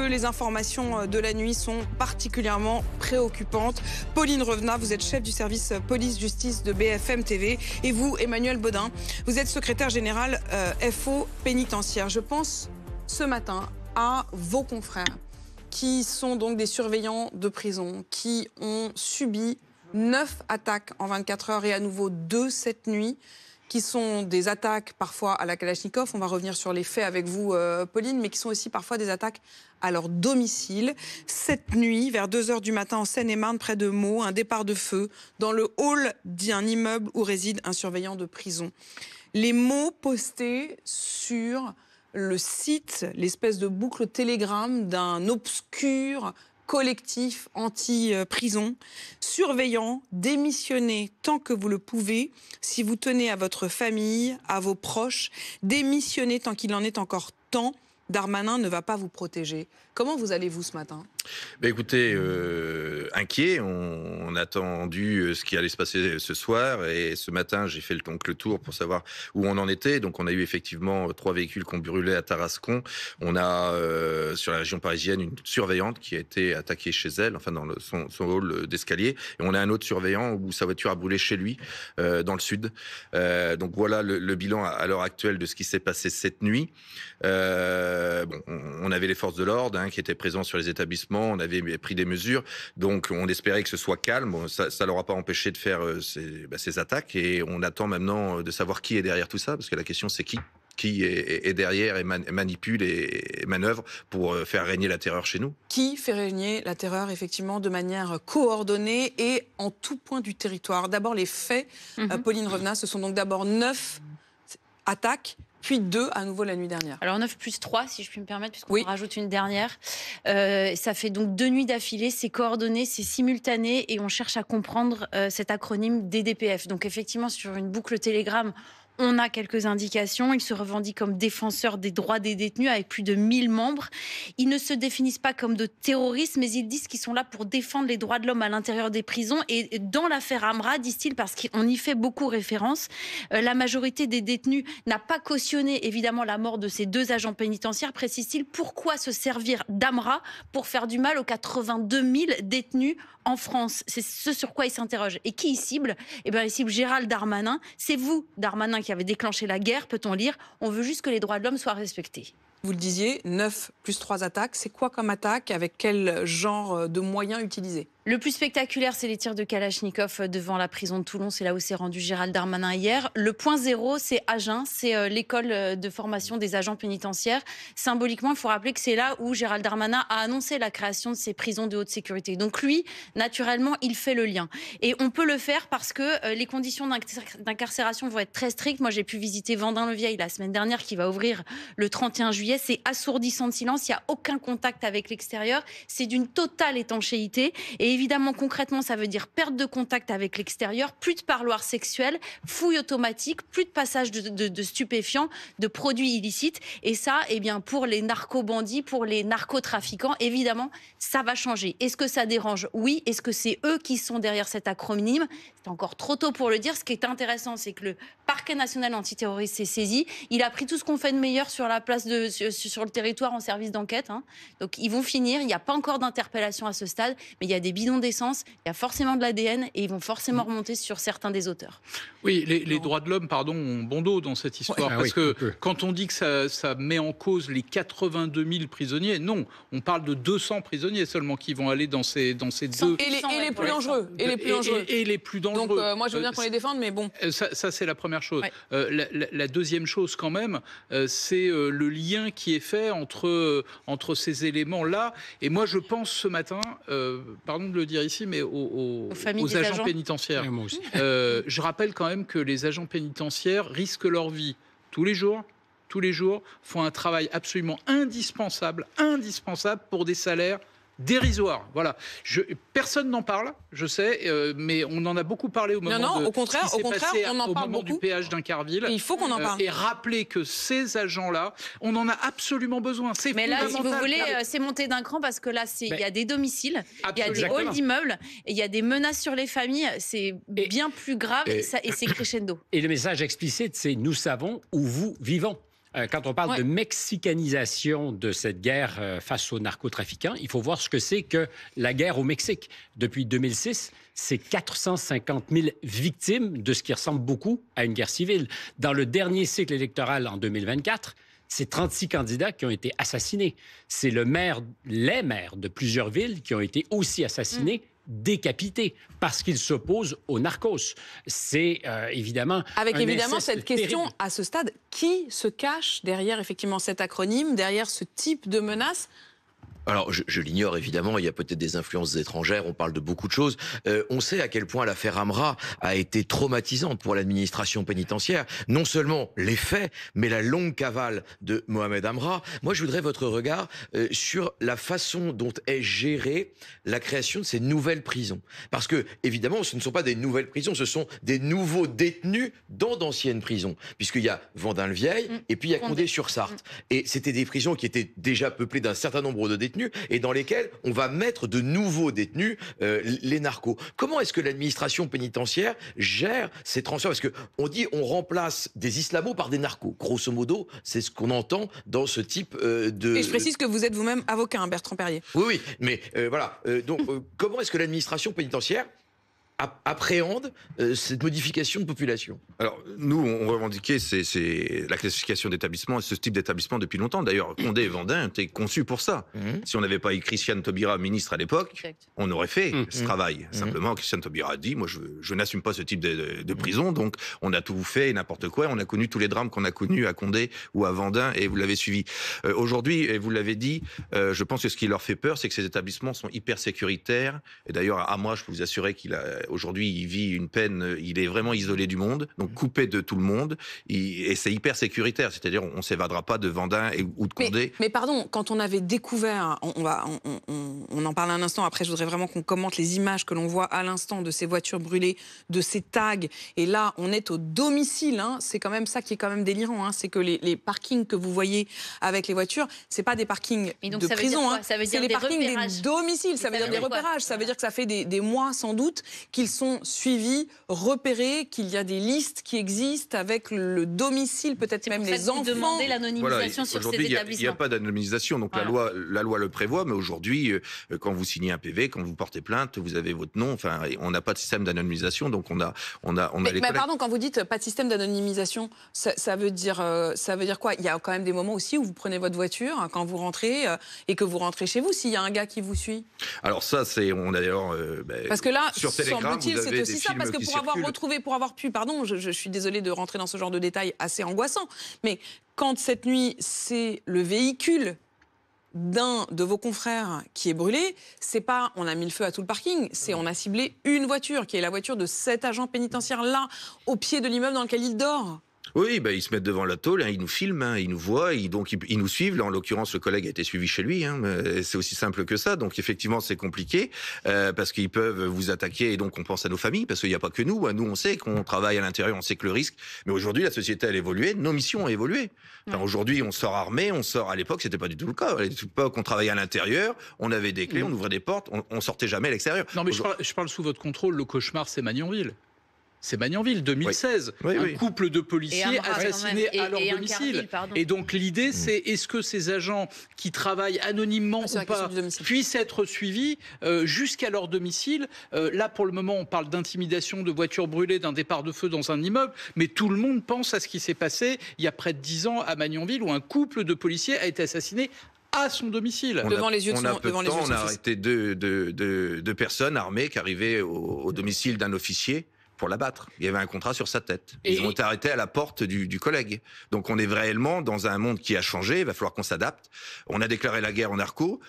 les informations de la nuit sont particulièrement préoccupantes. Pauline Revenat, vous êtes chef du service police-justice de BFM TV. Et vous, Emmanuel Baudin, vous êtes secrétaire général FO pénitentiaire. Je pense ce matin à vos confrères qui sont donc des surveillants de prison, qui ont subi 9 attaques en 24 heures et à nouveau 2 cette nuit, qui sont des attaques parfois à la Kalachnikov, on va revenir sur les faits avec vous Pauline, mais qui sont aussi parfois des attaques à leur domicile. Cette nuit, vers 2 heures du matin en Seine-et-Marne, près de Meaux, un départ de feu dans le hall d'un immeuble où réside un surveillant de prison. Les mots postés sur le site, l'espèce de boucle Telegram d'un obscur collectif anti-prison. Surveillant, démissionnez tant que vous le pouvez. Si vous tenez à votre famille, à vos proches, démissionnez tant qu'il en est encore temps. Darmanin ne va pas vous protéger. Comment vous allez-vous ce matin ? Écoutez, inquiet. On a attendu ce qui allait se passer ce soir. Et ce matin, j'ai fait le tour pour savoir où on en était. Donc, on a eu effectivement 3 véhicules qui ont brûlé à Tarascon. On a, sur la région parisienne, une surveillante qui a été attaquée chez elle, enfin dans son hall d'escalier. Et on a un autre surveillant où sa voiture a brûlé chez lui, dans le sud. Donc, voilà le bilan à l'heure actuelle de ce qui s'est passé cette nuit. On avait les forces de l'ordre qui étaient présents sur les établissements, on avait pris des mesures, donc on espérait que ce soit calme. Bon, ça ne leur a pas empêché de faire ces attaques, et on attend maintenant de savoir qui est derrière tout ça, parce que la question c'est qui est derrière et manipule et manœuvre pour faire régner la terreur chez nous. Qui fait régner la terreur, effectivement, de manière coordonnée et en tout point du territoire. D'abord, les faits, Pauline Revenat, ce sont donc d'abord 9 attaques, puis 2 à nouveau la nuit dernière. Alors 9 plus 3, si je puis me permettre, puisqu'on rajoute une dernière. Ça fait donc 2 nuits d'affilée, c'est coordonné, c'est simultané, et on cherche à comprendre cet acronyme DDPF. Donc effectivement, sur une boucle Telegram, on a quelques indications. Ils se revendiquent comme défenseurs des droits des détenus avec plus de 1000 membres. Ils ne se définissent pas comme de terroristes, mais ils disent qu'ils sont là pour défendre les droits de l'homme à l'intérieur des prisons. Et dans l'affaire Amra, disent-ils, parce qu'on y fait beaucoup référence, la majorité des détenus n'a pas cautionné évidemment la mort de ces 2 agents pénitentiaires. Précise-t-il, pourquoi se servir d'Amra pour faire du mal aux 82 000 détenus en France? C'est ce sur quoi ils s'interrogent. Et qui ils ciblent ? Eh bien, ils ciblent Gérald Darmanin. C'est vous, Darmanin, qui avez déclenché la guerre, peut-on lire. On veut juste que les droits de l'homme soient respectés. Vous le disiez, 9 plus 3 attaques. C'est quoi comme attaque ? Avec quel genre de moyens utilisés ? Le plus spectaculaire, c'est les tirs de Kalachnikov devant la prison de Toulon. C'est là où s'est rendu Gérald Darmanin hier. Le point zéro, c'est Agen. C'est l'école de formation des agents pénitentiaires. Symboliquement, il faut rappeler que c'est là où Gérald Darmanin a annoncé la création de ces prisons de haute sécurité. Donc lui, naturellement, il fait le lien. Et on peut le faire parce que les conditions d'incarcération vont être très strictes. Moi, j'ai pu visiter Vendin-le-Vieil la semaine dernière, qui va ouvrir le 31 juillet. C'est assourdissant de silence. Il n'y a aucun contact avec l'extérieur. C'est d'une totale étanchéité. Et évidemment, concrètement, ça veut dire perte de contact avec l'extérieur, plus de parloir sexuel, fouille automatique, plus de passage de stupéfiants, de produits illicites. Et ça, eh bien, pour les narcobandits, pour les narcotrafiquants, évidemment, ça va changer. Est-ce que ça dérange ? Oui. Est-ce que c'est eux qui sont derrière cet acronyme ? C'est encore trop tôt pour le dire. Ce qui est intéressant, c'est que le parquet national antiterroriste s'est saisi. Il a pris tout ce qu'on fait de meilleur sur la place sur le territoire en service d'enquête. Donc, ils vont finir. Il n'y a pas encore d'interpellation à ce stade, mais il y a des bidons d'essence, il y a forcément de l'ADN et ils vont forcément remonter sur certains des auteurs. Oui, les droits de l'homme, ont bon dos dans cette histoire. Parce que quand on dit que ça met en cause les 82 000 prisonniers, non, on parle de 200 prisonniers seulement qui vont aller dans ces 2... Et les plus dangereux. Et les plus dangereux. Donc moi je veux bien qu'on les défende, mais bon. Ça c'est la première chose. Ouais. La deuxième chose quand même, c'est le lien qui est fait entre ces éléments-là. Et moi je pense ce matin, pardon de le dire ici, mais aux agents pénitentiaires. Moi aussi. Je rappelle quand même que les agents pénitentiaires risquent leur vie tous les jours, font un travail absolument indispensable pour des salaires dérisoire. Voilà. Personne n'en parle, je sais, mais on en a beaucoup parlé au moment au contraire, on en parle beaucoup. Du péage d'Incarville. Il faut qu'on en parle. Et rappeler que ces agents-là, on en a absolument besoin. Mais là, si vous voulez, c'est monter d'un cran parce que là, il y a des domiciles, il y a des halls d'immeubles, il y a des menaces sur les familles. C'est bien plus grave et c'est crescendo. Et le message explicite, c'est « nous savons où vous vivons ». Quand on parle de mexicanisation de cette guerre face aux narcotrafiquants, il faut voir ce que c'est que la guerre au Mexique. Depuis 2006, c'est 450 000 victimes de ce qui ressemble beaucoup à une guerre civile. Dans le dernier cycle électoral en 2024, c'est 36 candidats qui ont été assassinés. C'est les maires de plusieurs villes qui ont été aussi assassinés, décapités, parce qu'ils s'opposent aux narcos. C'est évidemment... Avec évidemment cette question, terrible. à ce stade, qui se cache derrière effectivement cet acronyme, derrière ce type de menace ? Alors, je l'ignore évidemment, il y a peut-être des influences étrangères, on parle de beaucoup de choses. On sait à quel point l'affaire Amra a été traumatisante pour l'administration pénitentiaire. Non seulement les faits, mais la longue cavale de Mohamed Amra. Moi, je voudrais votre regard sur la façon dont est gérée la création de ces nouvelles prisons. Parce que, évidemment, ce ne sont pas des nouvelles prisons, ce sont des nouveaux détenus dans d'anciennes prisons. Puisqu'il y a Vendin-le-Vieil et puis il y a Condé-sur-Sarthe. Et c'était des prisons qui étaient déjà peuplées d'un certain nombre de détenus et dans lesquels on va mettre de nouveaux détenus, les narcos. Comment est-ce que l'administration pénitentiaire gère ces transferts? Parce qu'on dit on remplace des islamos par des narcos. Grosso modo, c'est ce qu'on entend dans ce type de... Et je précise que vous êtes vous-même avocat, hein, Bertrand Perrier. Oui, mais voilà. Donc, comment est-ce que l'administration pénitentiaire appréhende cette modification de population? Alors, nous, on revendiquait c'est la classification d'établissement et ce type d'établissement depuis longtemps. D'ailleurs, Condé et Vendin étaient conçus pour ça. Si on n'avait pas eu Christiane Taubira, ministre à l'époque, on aurait fait ce travail. Simplement, Christiane Taubira a dit, moi, je n'assume pas ce type de prison, donc on a tout fait et n'importe quoi. On a connu tous les drames qu'on a connus à Condé ou à Vendin, et vous l'avez suivi. Aujourd'hui, et vous l'avez dit, je pense que ce qui leur fait peur, c'est que ces établissements sont hyper sécuritaires. Et d'ailleurs, à moi, je peux vous assurer aujourd'hui, il vit une peine, il est vraiment isolé du monde, donc coupé de tout le monde, et c'est hyper sécuritaire, c'est-à-dire on s'évadera pas de Vendin ou de Condé. Mais pardon, quand on avait découvert, on en parle un instant, après je voudrais vraiment qu'on commente les images que l'on voit à l'instant de ces voitures brûlées, de ces tags, et là on est au domicile, hein, c'est quand même ça qui est quand même délirant, hein, c'est que les parkings que vous voyez avec les voitures, c'est pas des parkings de prison, hein, c'est les parkings des domiciles, ça veut dire des repérages, ça veut dire que ça fait des mois sans doute qu'ils sont suivis, repérés, qu'il y a des listes qui existent avec le domicile, peut-être même les enfants. Demander l'anonymisation sur ces établissements. Il n'y a pas d'anonymisation, donc la loi le prévoit, mais aujourd'hui, quand vous signez un PV, quand vous portez plainte, vous avez votre nom, enfin, on n'a pas de système d'anonymisation, donc on a les mais pardon, quand vous dites pas de système d'anonymisation, ça veut dire quoi? Il y a quand même des moments aussi où vous prenez votre voiture, quand vous rentrez, et que vous rentrez chez vous, s'il y a un gars qui vous suit. Alors ça, on a d'ailleurs... parce que là, sur Telegram, semble-t-il, c'est aussi ça, parce que pour avoir pu, pardon, je suis désolée de rentrer dans ce genre de détails assez angoissants, mais quand cette nuit, c'est le véhicule d'un de vos confrères qui est brûlé, c'est pas on a mis le feu à tout le parking, c'est on a ciblé une voiture, qui est la voiture de cet agent pénitentiaire là, au pied de l'immeuble dans lequel il dort. Oui, ils se mettent devant la tôle, ils nous filment, ils nous voient, donc ils nous suivent. Là, en l'occurrence, le collègue a été suivi chez lui. C'est aussi simple que ça. Donc effectivement, c'est compliqué parce qu'ils peuvent vous attaquer. Et donc on pense à nos familles parce qu'il n'y a pas que nous. Nous, on sait qu'on travaille à l'intérieur, on sait que le risque. Mais aujourd'hui, la société elle a évolué, nos missions ont évolué. Enfin, aujourd'hui, on sort armé, on sort. À l'époque, c'était pas du tout le cas. À l'époque, on travaillait à l'intérieur, on avait des clés, on ouvrait des portes, on sortait jamais à l'extérieur. Non, mais je parle sous votre contrôle. Le cauchemar, c'est Magnanville. C'est Magnanville, 2016. Un couple de policiers assassinés à leur domicile. Et donc l'idée, c'est est-ce que ces agents qui travaillent anonymement ou pas puissent être suivis jusqu'à leur domicile. Là, pour le moment, on parle d'intimidation, de voitures brûlées, d'un départ de feu dans un immeuble, mais tout le monde pense à ce qui s'est passé il y a près de 10 ans à Magnanville, où un couple de policiers a été assassiné à son domicile. Devant les yeux de son fils. On a arrêté deux personnes armées qui arrivaient au domicile d'un officier pour l'abattre. Il y avait un contrat sur sa tête. Ils ont été arrêtés à la porte du collègue. Donc on est réellement dans un monde qui a changé, il va falloir qu'on s'adapte. On a déclaré la guerre aux narcos.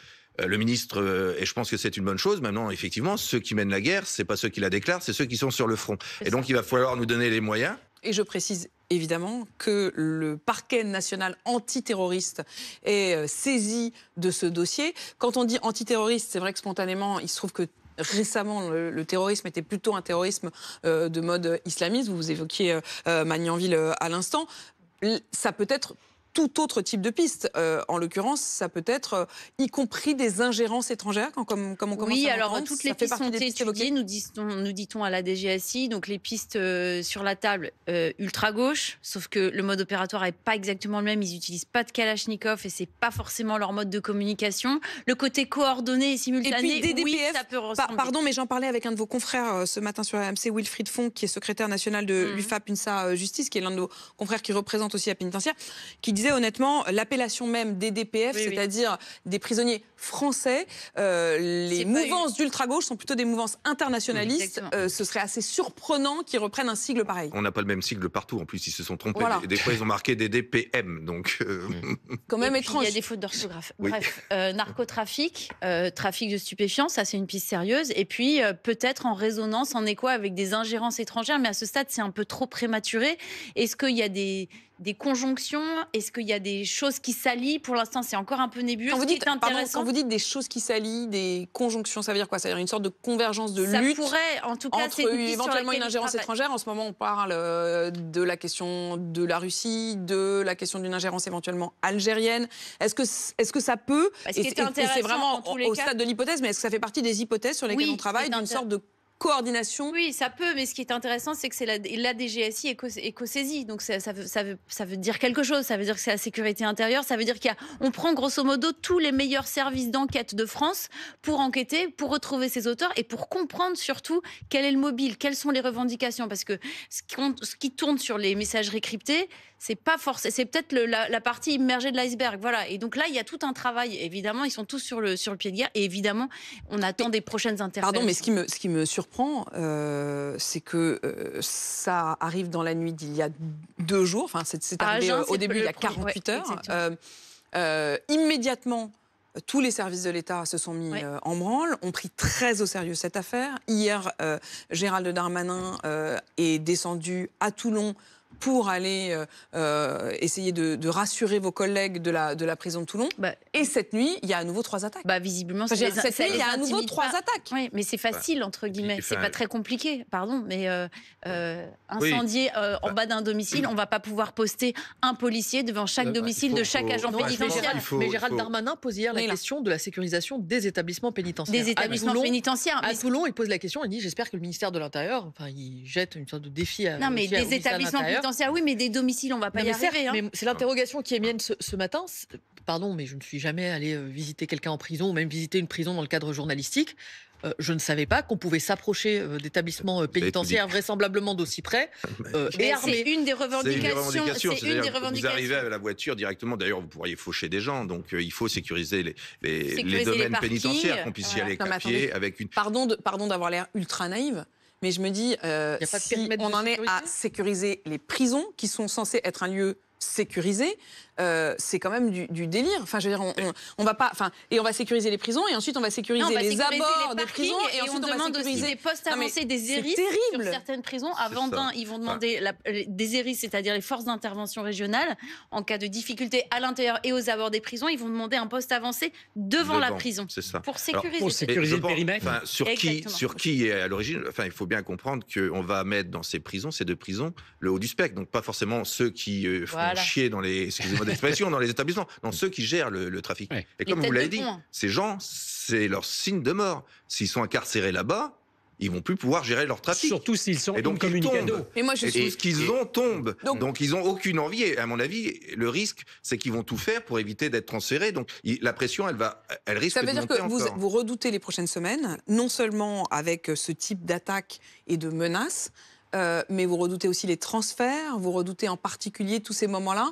Le ministre, et je pense que c'est une bonne chose, maintenant, effectivement, ceux qui mènent la guerre, c'est pas ceux qui la déclarent, c'est ceux qui sont sur le front. Et donc il va falloir nous donner les moyens. Et je précise évidemment que le parquet national antiterroriste est saisi de ce dossier. Quand on dit antiterroriste, c'est vrai que spontanément, il se trouve que récemment, le terrorisme était plutôt un terrorisme de mode islamiste. Vous évoquiez Magnanville à l'instant. Ça peut être tout autre type de piste. En l'occurrence, ça peut être y compris des ingérences étrangères, comme on commence Oui, à alors l'entendre. toutes Ça les fait pistes partie ont des été pistes évoquées. étudiées, nous dit-on à la DGSI. Donc les pistes sur la table, ultra-gauche, sauf que le mode opératoire n'est pas exactement le même. Ils n'utilisent pas de Kalachnikov et c'est pas forcément leur mode de communication. Le côté coordonné et simultané, Et puis DDPF, oui, ça peut ressembler. pardon, mais j'en parlais avec un de vos confrères ce matin sur AMC, Wilfried Font, qui est secrétaire national de l'UFAP UNSA Justice, qui est l'un de nos confrères qui représente aussi la pénitentiaire, qui disait honnêtement, l'appellation même DDPF, c'est-à-dire des prisonniers français, les mouvances d'ultra-gauche sont plutôt des mouvances internationalistes. Ce serait assez surprenant qu'ils reprennent un sigle pareil. On n'a pas le même sigle partout. En plus, ils se sont trompés. Voilà. Des fois, ils ont marqué DDPM. Donc, quand même étrange. Il y a des fautes d'orthographe. Oui. Bref, narcotrafic, trafic de stupéfiants, ça c'est une piste sérieuse. Et puis peut-être en résonance, en écho avec des ingérences étrangères. Mais à ce stade, c'est un peu trop prématuré. Est-ce qu'il y a des conjonctions? Est-ce qu'il y a des choses qui s'allient? Pour l'instant, c'est encore un peu nébuleux. Quand vous dites des choses qui s'allient, des conjonctions, ça veut dire quoi? Ça veut dire une sorte de convergence de ça lutte pourrait, en tout cas, entre c'est éventuellement une ingérence étrangère. En ce moment, on parle de la question de la Russie, de la question d'une ingérence éventuellement algérienne. Est-ce que ça peut, et c'est vraiment au stade de l'hypothèse, mais est-ce que ça fait partie des hypothèses sur lesquelles on travaille, d'une sorte de coordination? Oui, ça peut, mais ce qui est intéressant, c'est que c'est la DGSI éco-saisie. Donc ça veut dire quelque chose. Ça veut dire que c'est la sécurité intérieure. Ça veut dire qu'on prend grosso modo tous les meilleurs services d'enquête de France pour enquêter, pour retrouver ces auteurs et pour comprendre surtout quel est le mobile, quelles sont les revendications. Parce que ce qui tourne sur les messageries cryptées, c'est pas forcément, c'est peut-être la partie immergée de l'iceberg. Voilà. Et donc là, il y a tout un travail. Évidemment, ils sont tous sur le pied de guerre. Et évidemment, on attend des prochaines interpellations. Pardon, mais ce qui me surprend, c'est que ça arrive dans la nuit d'il y a 2 jours. Enfin, c'est arrivé au début, il y a 48 heures. Immédiatement, tous les services de l'État se sont mis en branle, ont pris très au sérieux cette affaire. Hier, Gérald Darmanin est descendu à Toulon pour aller essayer de rassurer vos collègues de la prison de Toulon. Et cette nuit, il y a à nouveau 3 attaques. Visiblement, cette nuit, il y a à nouveau 3 attaques. Oui, mais c'est facile, entre guillemets. C'est pas très compliqué, pardon. Mais incendier en bas d'un domicile, on ne va pas pouvoir poster un policier devant chaque domicile de chaque agent pénitentiaire. Mais Gérald Darmanin pose hier la question de la sécurisation des établissements pénitentiaires. Des établissements pénitentiaires. À Toulon, il pose la question, il dit j'espère que le ministère de l'Intérieur, il jette une sorte de défi à. Non, mais des établissements pénitentiaires, oui, mais des domiciles, on ne va pas y arriver. Mais c'est l'interrogation qui est mienne ce matin. Pardon, mais je ne suis jamais allé visiter quelqu'un en prison ou même visiter une prison dans le cadre journalistique. Je ne savais pas qu'on pouvait s'approcher d'établissements pénitentiaires vraisemblablement d'aussi près. C'est une des revendications. Vous arrivez à la voiture directement. D'ailleurs, vous pourriez faucher des gens. Donc, il faut sécuriser les domaines pénitentiaires, qu'on puisse y aller à pied avec une. Pardon d'avoir l'air ultra naïve. Mais je me dis, si on en est à sécuriser les prisons, qui sont censées être un lieu sécurisé, c'est quand même du délire. Enfin, je veux dire, on va pas. Enfin, et on va sécuriser les prisons, et ensuite on va sécuriser les abords des prisons, et ensuite on demande aussi des postes avancés, des ERIS sur certaines prisons. Avant ils vont demander des ERIS, c'est-à-dire les forces d'intervention régionales, en cas de difficulté à l'intérieur et aux abords des prisons, ils vont demander un poste avancé devant la prison. C'est ça. Pour sécuriser. Pour sécuriser le périmètre. Sur qui est à l'origine. Enfin, il faut bien comprendre qu'on va mettre dans ces 2 prisons le haut du spectre. Donc pas forcément ceux qui font chier dans les, excusez-moi d'expression, dans les établissements. Non, ceux qui gèrent le trafic. Ouais. Et comme vous l'avez dit, ces gens, c'est leur signe de mort. S'ils sont incarcérés là-bas, ils vont plus pouvoir gérer leur trafic. Surtout s'ils sont incommunicado. Et moi, tout ce qu'ils ont tombe. Donc ils n'ont aucune envie. Et à mon avis, le risque, c'est qu'ils vont tout faire pour éviter d'être transférés. Donc la pression, elle risque de monter encore. Ça veut dire que vous redoutez les prochaines semaines, non seulement avec ce type d'attaque et de menaces, mais vous redoutez aussi les transferts, vous redoutez en particulier tous ces moments-là.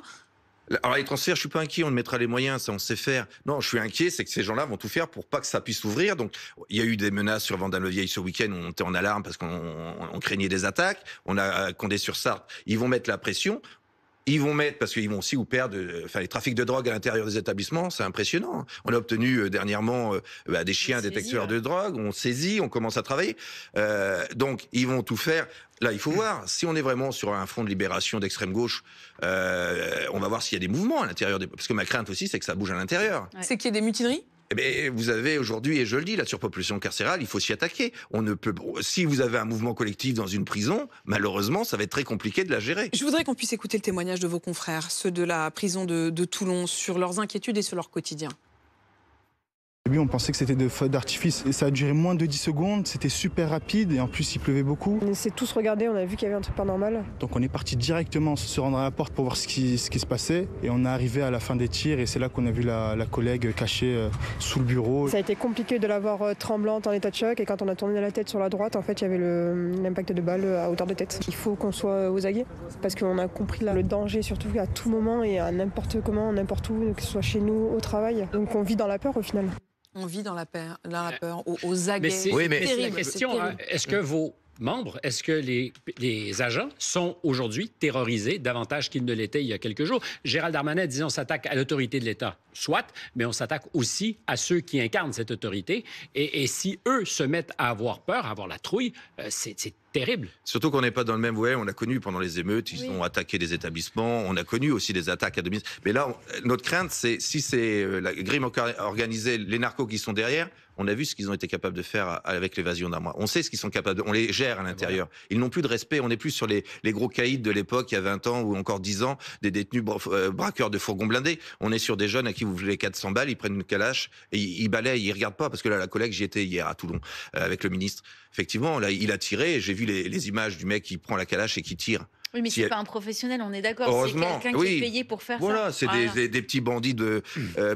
Alors les transferts, je suis pas inquiet, on mettra les moyens, ça on sait faire. Non, je suis inquiet, c'est que ces gens-là vont tout faire pour pas que ça puisse s'ouvrir. Donc il y a eu des menaces sur Vendôme-le-Vieil ce week-end, on était en alarme parce qu'on craignait des attaques. On a Condé-sur-Sarthe, ils vont mettre la pression. Ils vont mettre, parce qu'ils vont aussi vous perdre, les trafics de drogue à l'intérieur des établissements, c'est impressionnant. On a obtenu dernièrement des chiens détecteurs de drogue, on saisit, on commence à travailler. Donc ils vont tout faire. Là, il faut voir, si on est vraiment sur un front de libération d'extrême gauche, on va voir s'il y a des mouvements à l'intérieur. Parce que ma crainte aussi, c'est que ça bouge à l'intérieur. C'est qu'il y ait des mutineries ? Eh bien, vous avez aujourd'hui, et je le dis, la surpopulation carcérale, il faut s'y attaquer. On ne peut, si vous avez un mouvement collectif dans une prison, malheureusement, ça va être très compliqué de la gérer. Je voudrais qu'on puisse écouter le témoignage de vos confrères, ceux de la prison de Toulon, sur leurs inquiétudes et sur leur quotidien. Au début, on pensait que c'était de feux d'artifice. Et ça a duré moins de 10 secondes, c'était super rapide et en plus, il pleuvait beaucoup. On s'est tous regardés, on a vu qu'il y avait un truc pas normal. Donc on est parti directement se rendre à la porte pour voir ce qui se passait. Et on est arrivé à la fin des tirs et c'est là qu'on a vu la collègue cachée sous le bureau. Ça a été compliqué de la voir tremblante en état de choc. Et quand on a tourné la tête sur la droite, en fait, il y avait l'impact de balle à hauteur de tête. Il faut qu'on soit aux aguets parce qu'on a compris le danger, surtout à tout moment et à n'importe comment, n'importe où, que ce soit chez nous, au travail. Donc on vit dans la peur au final. On vit dans la peur, aux aguets. Mais c'est la question, est-ce que vos membres, est-ce que les agents sont aujourd'hui terrorisés davantage qu'ils ne l'étaient il y a quelques jours? Gérald Darmanin disait on s'attaque à l'autorité de l'État, soit, mais on s'attaque aussi à ceux qui incarnent cette autorité. Et si eux se mettent à avoir peur, à avoir la trouille, c'est terrible. Surtout qu'on n'est pas dans le même on a connu pendant les émeutes, ils ont attaqué des établissements, on a connu aussi des attaques à domicile. Mais là, notre crainte, c'est si c'est la grime organisée, les narcos qui sont derrière, on a vu ce qu'ils ont été capables de faire avec l'évasion d'armes. On sait ce qu'ils sont capables de... On les gère à l'intérieur. Ils n'ont plus de respect. On n'est plus sur les gros caïds de l'époque, il y a 20 ans ou encore 10 ans, des détenus braqueurs de fourgons blindés. On est sur des jeunes à qui vous voulez 400 balles, ils prennent une calache et ils balayent, ils regardent pas. Parce que là, la collègue, j'y étais hier à Toulon avec le ministre. Effectivement, là, il a tiré. J'ai vu les images du mec qui prend la calache et qui tire. Oui, mais c'est pas un professionnel, on est d'accord. Heureusement, c'est quelqu'un qui est payé pour faire ça. Voilà, c'est des petits bandits de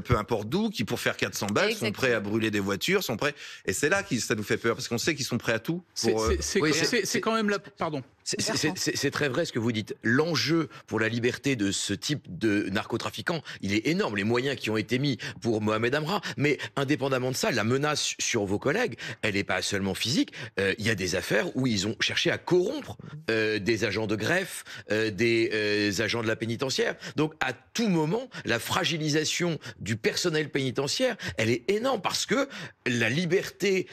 peu importe d'où qui, pour faire 400 balles, sont prêts à brûler des voitures, sont prêts. Et c'est là que ça nous fait peur, parce qu'on sait qu'ils sont prêts à tout. C'est quand même là. Pardon. C'est très vrai ce que vous dites. L'enjeu pour la liberté de ce type de narcotrafiquants, il est énorme. Les moyens qui ont été mis pour Mohamed Amra, mais indépendamment de ça, la menace sur vos collègues, elle n'est pas seulement physique. Il y a des affaires où ils ont cherché à corrompre des agents de greffe, des agents de la pénitentiaire. Donc à tout moment, la fragilisation du personnel pénitentiaire, elle est énorme parce que la liberté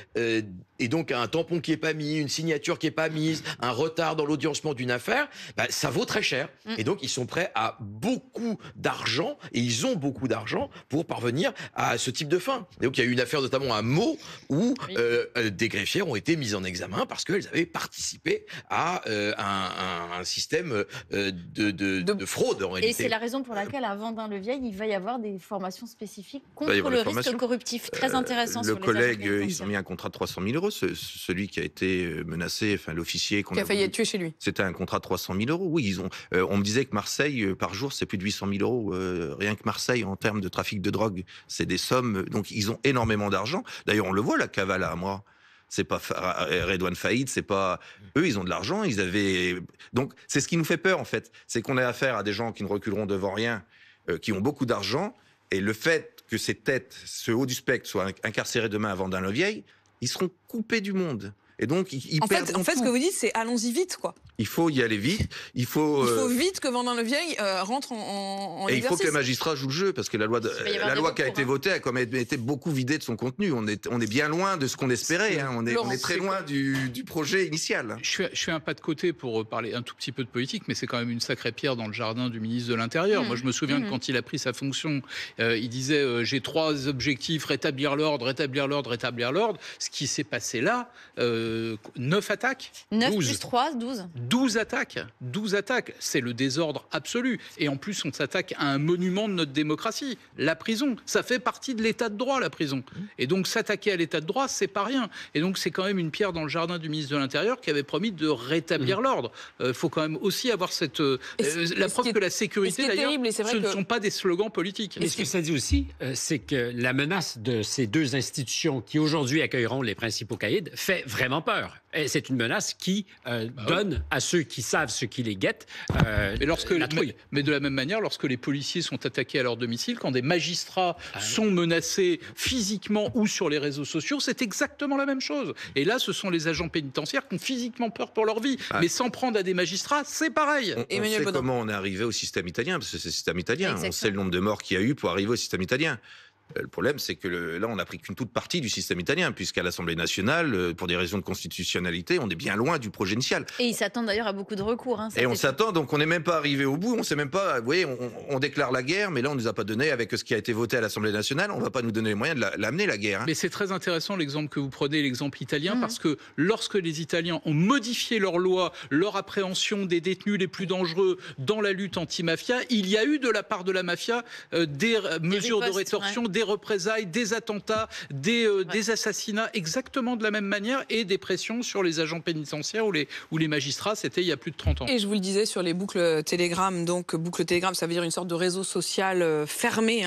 et donc un tampon qui est pas mis, une signature qui est pas mise, un retard dans l'audiencement d'une affaire, ça vaut très cher. Et donc ils sont prêts à beaucoup d'argent, et ils ont beaucoup d'argent pour parvenir à ce type de fin. Et donc il y a eu une affaire notamment à Meaux où des greffières ont été mises en examen parce qu'elles avaient participé à un système de fraude en réalité. Et c'est la raison pour laquelle à Vendin-le-Vieil, il va y avoir des formations spécifiques contre le risque corruptif. Très intéressant. Le collègue, ils ont mis un contrat de 300 000 euros. Celui qui a été menacé, enfin l'officier qui a failli être tué chez lui. C'était un contrat de 300 000 euros. Oui, on me disait que Marseille, par jour, c'est plus de 800 000 euros. Rien que Marseille, en termes de trafic de drogue, c'est des sommes. Donc, ils ont énormément d'argent. D'ailleurs, on le voit, la cavale à moi. C'est pas Redouane Faïd, c'est pas... Eux, ils ont de l'argent, ils avaient... Donc, c'est ce qui nous fait peur, en fait. C'est qu'on a affaire à des gens qui ne reculeront devant rien, qui ont beaucoup d'argent, et le fait que ces têtes, ce haut du spectre, soient incarcérés demain à Vendin-le-Vieil, ils seront coupés du monde. Et donc, ils perdent en fait, ce que vous dites, c'est allons-y vite, quoi. Il faut y aller vite. Il faut vite que Vendin-le-Vieil rentre en et exercice. il faut que les magistrats jouent le jeu, parce que la loi qui a été votée a quand même été beaucoup vidée de son contenu. On est bien loin de ce qu'on espérait. On est très loin du projet initial. Je fais un pas de côté pour parler un tout petit peu de politique, mais c'est quand même une sacrée pierre dans le jardin du ministre de l'Intérieur. Moi, je me souviens que quand il a pris sa fonction, il disait j'ai 3 objectifs, rétablir l'ordre, rétablir l'ordre, rétablir l'ordre. Ce qui s'est passé là, 9 attaques 9 plus 3, 12. 12 attaques. 12 attaques. C'est le désordre absolu. Et en plus, on s'attaque à un monument de notre démocratie, la prison. Ça fait partie de l'état de droit, la prison. Et donc, s'attaquer à l'état de droit, c'est pas rien. Et donc, c'est quand même une pierre dans le jardin du ministre de l'Intérieur qui avait promis de rétablir l'ordre. Il faut quand même aussi avoir cette... la preuve que la sécurité, d'ailleurs, ce ne sont pas des slogans politiques. Et ce que ça dit aussi, c'est que la menace de ces 2 institutions qui, aujourd'hui, accueilleront les principaux caïds fait vraiment peur. Et c'est une menace qui donne à ceux qui savent ce qui les guette la trouille. Mais de la même manière, lorsque les policiers sont attaqués à leur domicile, quand des magistrats sont menacés physiquement ou sur les réseaux sociaux, c'est exactement la même chose. Et là, ce sont les agents pénitentiaires qui ont physiquement peur pour leur vie. Mais s'en prendre à des magistrats, c'est pareil. On sait comment on est arrivé au système italien, parce que c'est le système italien. Exactement. On sait le nombre de morts qu'il y a eu pour arriver au système italien. Le problème, c'est que là, on n'a pris qu'une toute partie du système italien, puisqu'à l'Assemblée nationale, pour des raisons de constitutionnalité, on est bien loin du projet initial. Et ils s'attendent d'ailleurs à beaucoup de recours. Et on s'attend, donc on n'est même pas arrivé au bout, on sait même pas, vous voyez, on déclare la guerre, mais là, on nous a pas donné, avec ce qui a été voté à l'Assemblée nationale, on va pas nous donner les moyens de l'amener, la guerre. Mais c'est très intéressant l'exemple que vous prenez, l'exemple italien, parce que lorsque les Italiens ont modifié leur loi, leur appréhension des détenus les plus dangereux dans la lutte anti-mafia, il y a eu de la part de la mafia des mesures de rétorsion, des représailles, des attentats, des assassinats, exactement de la même manière, et des pressions sur les agents pénitentiaires ou les magistrats. C'était il y a plus de 30 ans. Et je vous le disais sur les boucles Telegram, donc boucle Telegram, ça veut dire une sorte de réseau social fermé,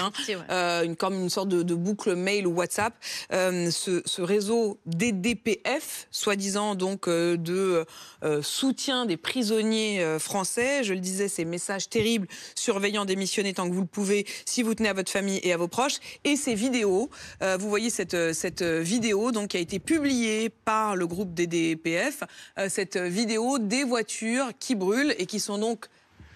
comme une sorte de boucle mail ou WhatsApp. Ce réseau DDPF, soi-disant donc de soutien des prisonniers français, je le disais, ces messages terribles, surveillant, démissionner tant que vous le pouvez, si vous tenez à votre famille et à vos proches, et ces vidéos. Vous voyez cette vidéo donc, qui a été publiée par le groupe DDPF, cette vidéo des voitures qui brûlent et qui sont donc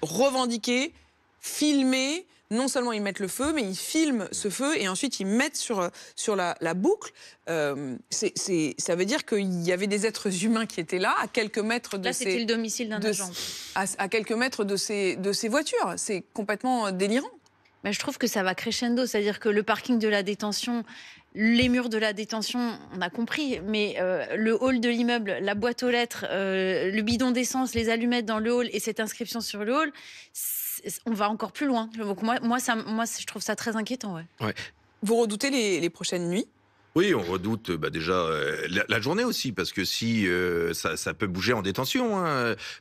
revendiquées, filmées. Non seulement ils mettent le feu, mais ils filment ce feu et ensuite ils mettent sur la boucle. Ça veut dire qu'il y avait des êtres humains qui étaient là, à quelques mètres de c'était le domicile d'un agent. À quelques mètres de ces voitures. C'est complètement délirant. Je trouve que ça va crescendo, c'est-à-dire que le parking de la détention, les murs de la détention, on a compris, mais le hall de l'immeuble, la boîte aux lettres, le bidon d'essence, les allumettes dans le hall et cette inscription sur le hall, on va encore plus loin. Donc moi, je trouve ça très inquiétant. Ouais. Vous redoutez les prochaines nuits ? Oui, on redoute déjà la journée aussi, parce que si ça peut bouger en détention.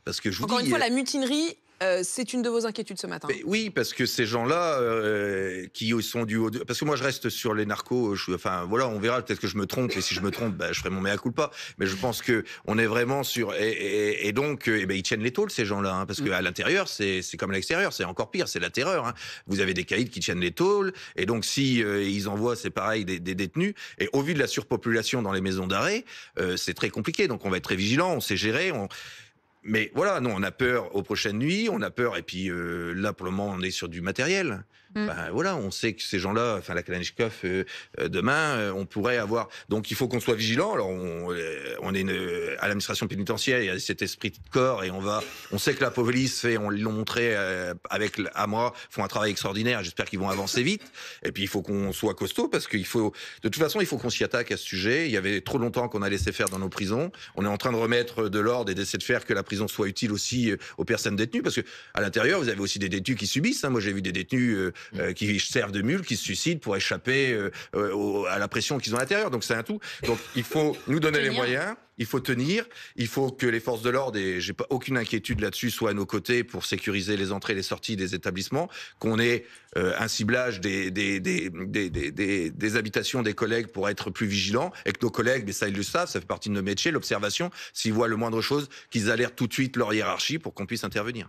Parce que je vous Encore une fois, la mutinerie... c'est une de vos inquiétudes ce matin. Mais oui, parce que ces gens-là qui sont du haut... Parce que moi, je reste sur les narcos. On verra, peut-être que je me trompe. Et si je me trompe, je ferai mon mea culpa. Mais je pense qu'on est vraiment sur... Et donc, ils tiennent les tôles, ces gens-là. Parce qu'à l'intérieur, c'est comme à l'extérieur. C'est encore pire, c'est la terreur. Vous avez des caïds qui tiennent les tôles. Et donc, si ils envoient, c'est pareil, des détenus. Et au vu de la surpopulation dans les maisons d'arrêt, c'est très compliqué. Donc, on va être très vigilant, on sait gérer. Mais voilà, non, on a peur aux prochaines nuits, on a peur, et puis là, pour le moment, on est sur du matériel. Voilà, on sait que ces gens-là, la Kalachnikov, demain, on pourrait avoir... Donc, il faut qu'on soit vigilant. Alors, on est à l'administration pénitentiaire, il y a cet esprit de corps, et on sait que la police on l'ont montré avec Amra, font un travail extraordinaire, j'espère qu'ils vont avancer vite. Et puis, il faut qu'on soit costaud, parce de toute façon, il faut qu'on s'y attaque à ce sujet. Il y avait trop longtemps qu'on a laissé faire dans nos prisons. On est en train de remettre de l'ordre et d'essayer de faire que la prison soit utile aussi aux personnes détenues, parce que à l'intérieur, vous avez aussi des détenus qui subissent. Moi, j'ai vu des détenus qui servent de mules, qui se suicident pour échapper à la pression qu'ils ont à l'intérieur. Donc c'est un tout. Donc il faut nous donner les moyens, il faut tenir, il faut que les forces de l'ordre, et j'ai pas aucune inquiétude là-dessus, soient à nos côtés pour sécuriser les entrées et les sorties des établissements, qu'on ait un ciblage des habitations des collègues pour être plus vigilants, et que nos collègues, mais ça ils le savent, ça fait partie de nos métiers, l'observation, s'ils voient le moindre chose, qu'ils alertent tout de suite leur hiérarchie pour qu'on puisse intervenir.